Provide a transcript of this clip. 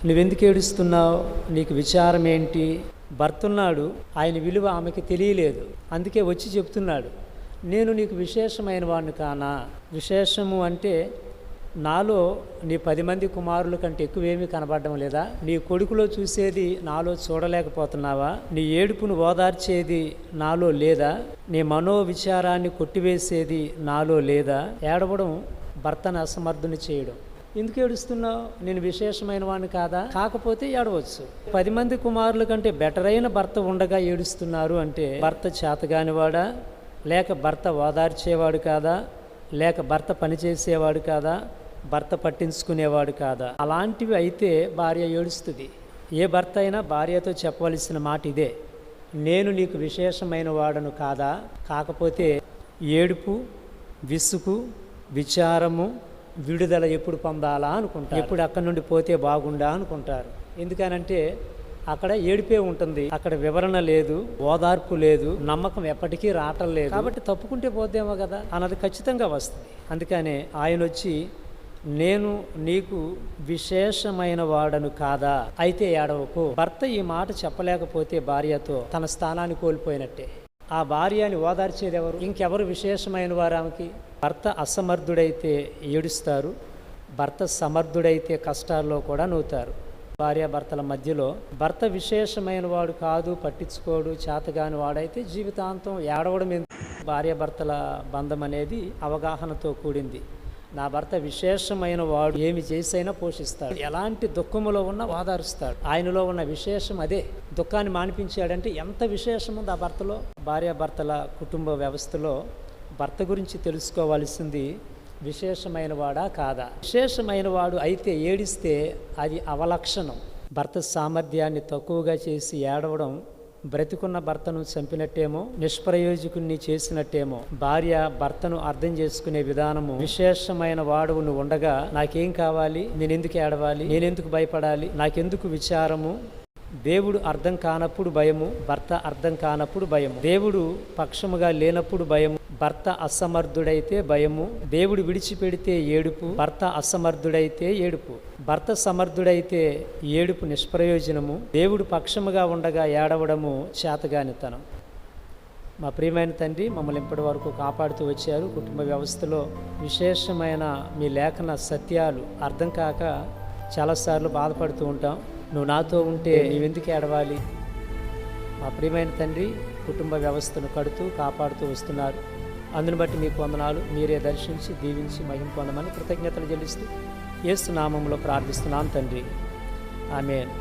నువ్వెందుకు ఏడుస్తున్నావు, నీకు విచారం ఏంటి? భర్త ఉన్నాడు, ఆయన విలువ ఆమెకి తెలియలేదు, అందుకే వచ్చి చెప్తున్నాడు, నేను నీకు విశేషమైన వాడిని కానా? విశేషము అంటే నాలో నీ 10 మంది కుమారుల కంటే ఎక్కువేమీ కనబడడం లేదా? నీ కొడుకులో చూసేది నాలో చూడలేకపోతున్నావా? నీ ఏడుపును ఓదార్చేది నాలో లేదా? నీ మనోవిచారాన్ని కొట్టివేసేది నాలో లేదా? ఏడవడం భర్తను అసమర్థుని చేయడం. ఎందుకు ఏడుస్తున్నావు? నేను విశేషమైన వాడిని కాదా? కాకపోతే ఏడవచ్చు. 10 మంది కుమారుల కంటే బెటర్ అయిన భర్త ఉండగా ఏడుస్తున్నారు అంటే భర్త చేతగానివాడా, లేక భర్త ఓదార్చేవాడు కాదా, లేక భర్త పనిచేసేవాడు కాదా, భర్త పట్టించుకునేవాడు కాదా? అలాంటివి అయితే భార్య ఏడుస్తుంది. ఏ భర్త అయినా భార్యతో చెప్పవలసిన మాట ఇదే, నేను నీకు విశేషమైన వాడను కాదా? కాకపోతే ఏడుపు, విసుగు, విచారము, విడుదల ఎప్పుడు పొందాలా అనుకుంటారు, ఎప్పుడు అక్కడి నుండి పోతే బాగుండా అనుకుంటారు. ఎందుకనంటే అక్కడ ఏడిపే ఉంటుంది, అక్కడ వివరణ లేదు, ఓదార్పు లేదు, నమ్మకం ఎప్పటికీ రావటం లేదు. కాబట్టి తప్పుకుంటే పోతేమో కదా అన్నది ఖచ్చితంగా వస్తుంది. అందుకనే ఆయన వచ్చి, నేను నీకు విశేషమైన వాడను కాదా, అయితే ఏడవకు. భర్త ఈ మాట చెప్పలేకపోతే భార్యతో తన స్థానాన్ని కోల్పోయినట్టే. ఆ భార్యని ఓదార్చేది ఎవరు? ఇంకెవరు విశేషమైన వారు ఆమెకి? భర్త అసమర్థుడైతే ఏడుస్తారు, భర్త సమర్థుడైతే కష్టాల్లో కూడా నవ్వుతారు. భార్యాభర్తల మధ్యలో భర్త విశేషమైన వాడు కాదు, పట్టించుకోడు, చేతగాని వాడైతే జీవితాంతం ఏడవడం ఎందుకు? భార్యాభర్తల బంధం అనేది అవగాహనతో కూడింది. నా భర్త విశేషమైన వాడు, ఏమి చేసైనా పోషిస్తాడు, ఎలాంటి దుఃఖములో ఉన్నా ఓదారుస్తాడు. ఆయనలో ఉన్న విశేషం అదే. దుఃఖాన్ని మానిపించాడంటే ఎంత విశేషం ఉంది ఆ భర్తలో. భార్యాభర్తల కుటుంబ వ్యవస్థలో భర్త గురించి తెలుసుకోవాల్సింది విశేషమైన వాడా కాదా? విశేషమైన వాడు అయితే ఏడిస్తే అది అవలక్షణం. భర్త సామర్థ్యాన్ని తక్కువగా చేసి ఏడవడం బ్రతికున్న భర్తను చంపినట్టేమో, నిష్ప్రయోజకుణ్ణి చేసినట్టేమో. భార్య భర్తను అర్థం చేసుకునే విధానము, విశేషమైన వాడువు నువ్వు ఉండగా నాకేం కావాలి, నేనెందుకు ఏడవాలి, నేనెందుకు భయపడాలి, నాకెందుకు విచారము? దేవుడు అర్థం కానప్పుడు భయము, భర్త అర్థం కానప్పుడు భయము. దేవుడు పక్షముగా లేనప్పుడు భయము, భర్త అసమర్థుడైతే భయము. దేవుడు విడిచిపెడితే ఏడుపు, భర్త అసమర్థుడైతే ఏడుపు. భర్త సమర్థుడైతే ఏడుపు నిష్ప్రయోజనము, దేవుడు పక్షముగా ఉండగా ఏడవడము చేతగానితనం. మా ప్రియమైన తండ్రి, మమ్మల్ని ఇప్పటి వరకు కాపాడుతూ వచ్చారు. కుటుంబ వ్యవస్థలో విశేషమైన మీ లేఖన సత్యాలు అర్థం కాక చాలాసార్లు బాధపడుతూ ఉంటాం. నువ్వు నాతో ఉంటే నీవెందుకు ఏడవాలి? మా ప్రియమైన తండ్రి, కుటుంబ వ్యవస్థను కడుతూ కాపాడుతూ వస్తున్నారు. అందును బట్టి మీకు వందనాలు. మీరే దర్శించి దీవించి మహిమ పొందమని కృతజ్ఞతలు చెల్లిస్తూ యేసు నామములో ప్రార్థిస్తున్నాను తండ్రి. ఆమేన్.